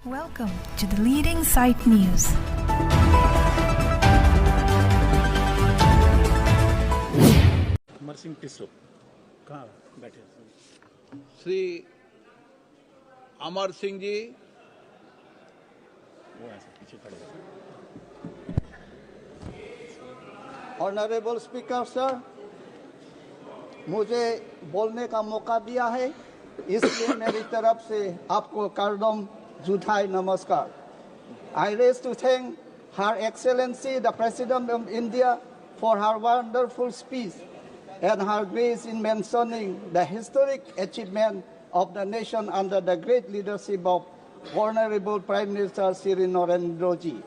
Welcome to the Leading Site News. Amarsing Tisso, कहाँ बैठे? श्री अमर सिंह जी, वो ऐसे पीछे खड़े हैं। ऑनरेबल स्पीकर सर, मुझे बोलने का मौका दिया है, इसलिए मेरी तरफ से आपको करदम जुटाई नमस्कार। I raise to thank Her Excellency the President of India for her wonderful speech and her grace in mentioning the historic achievement of the nation under the great leadership of Honorable Prime Minister Shri Narendra Ji.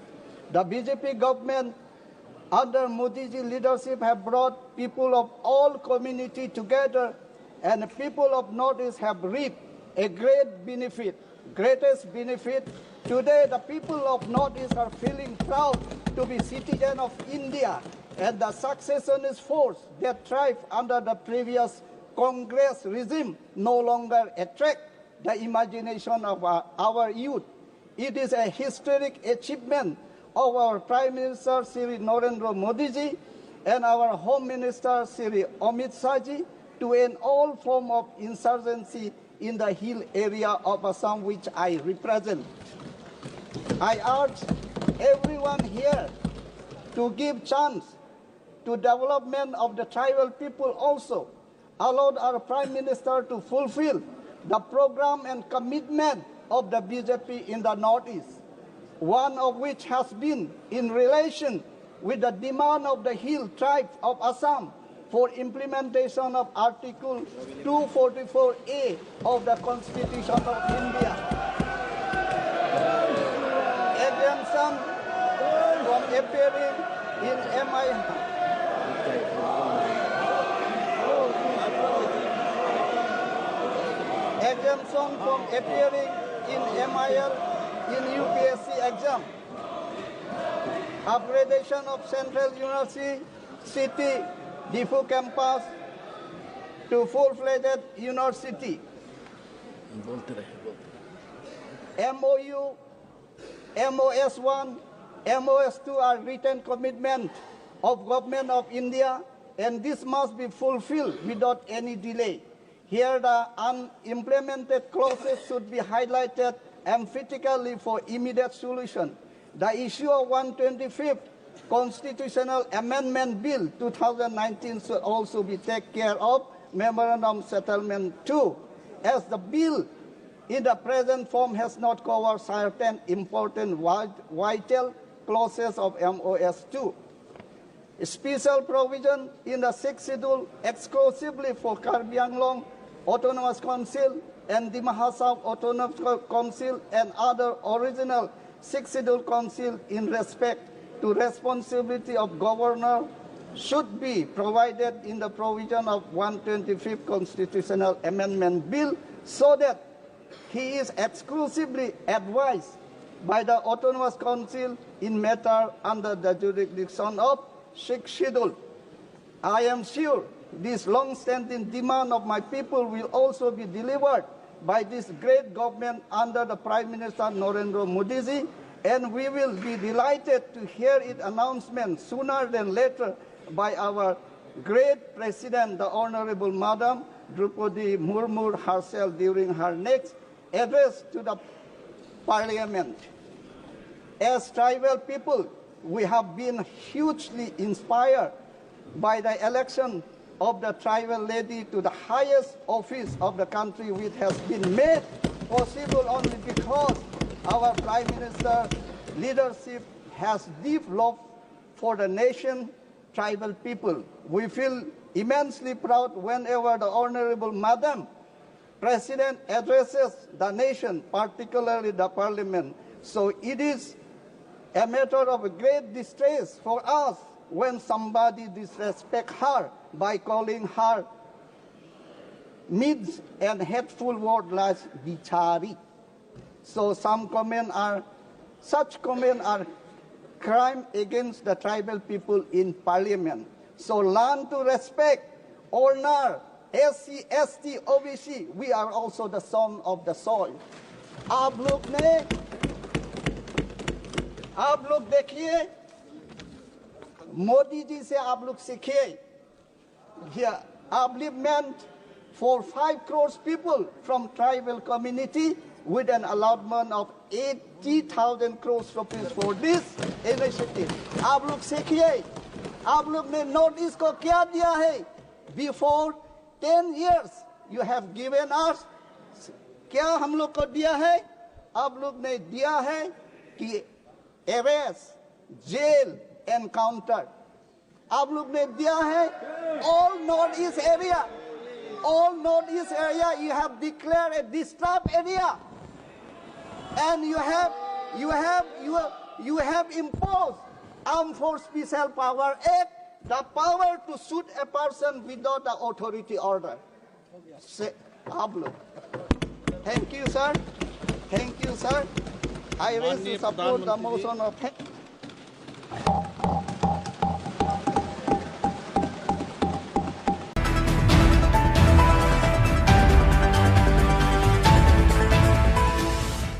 The BJP government under Modi ji leadership have brought people of all community together, and the people of Northeast have reaped a greatest benefit. Today, the people of Northeast are feeling proud to be citizen of India, and the successionist force that thrived under the previous Congress regime no longer attract the imagination of our youth. It is a historic achievement of our Prime Minister Shri Narendra Modi ji and our Home Minister Shri Amit Shah ji to end all form of insurgency in the hill area of Assam, which I represent. I urge everyone here to give chance to development of the tribal people also. Allowed our Prime Minister to fulfill the program and commitment of the BJP in the Northeast, one of which has been in relation with the demand of the hill tribes of Assam for implementation of Article 244A of the Constitution of India. Exemption from appearing in exemption from appearing in MIL in UPSC exam. Upgradation of Central University City Diffu campus to full-fledged university. MOU, MOS1, MOS2 are written commitment of Government of India, and this must be fulfilled without any delay. Here the unimplemented clauses should be highlighted emphatically for immediate solution. The issue of 125th Constitutional Amendment Bill 2019 should also be taken care of, Memorandum Settlement 2, as the bill in the present form has not covered certain important vital clauses of MOS2. A special provision in the 6th schedule exclusively for Karbi Anglong Autonomous Council and the Mahasab Autonomous Council and other original 6th schedule council in respect to responsibility of governor should be provided in the provision of 125th Constitutional Amendment Bill, so that he is exclusively advised by the Autonomous Council in matter under the jurisdiction of 6th schedule. I am sure this long-standing demand of my people will also be delivered by this great government under the Prime Minister Narendra Modi ji, and we will be delighted to hear its announcement sooner than later by our great President, the Honorable Madam Draupadi Murmu herself during her next address to the Parliament. As tribal people, we have been hugely inspired by the election of the tribal lady to the highest office of the country, which has been made possible only because our Prime Minister leadership has deep love for the nation, tribal people. We feel immensely proud whenever the Honorable Madam President addresses the nation, particularly the Parliament. So it is a matter of great distress for us when somebody disrespects her by calling her means and hateful words like bichari. So such comments are crime against the tribal people in Parliament. So learn to respect, honor, SC, ST, OBC. We are also the son of the soil. आप लोग ने आप लोग देखिए, मोदी जी से आप लोग सीखिए. Here, upliftment for 5 crores people from tribal community with an allotment of 80,000 crores rupees for this initiative. आप लोग सीखिए. आप लोग ने नोटिस को क्या दिया है? Before 10 years, you have given us. क्या हम लोग को दिया है? आप लोग ने दिया है कि arrest, jail, encounter. आप लोग ने दिया है all northeast area. All northeast area you have declared a disturbed area, and you have imposed Armed Force Special Power Act, the power to shoot a person without the authority order. Say, आप लोग. Thank you, sir. Thank you, sir. I raise to support the motion of.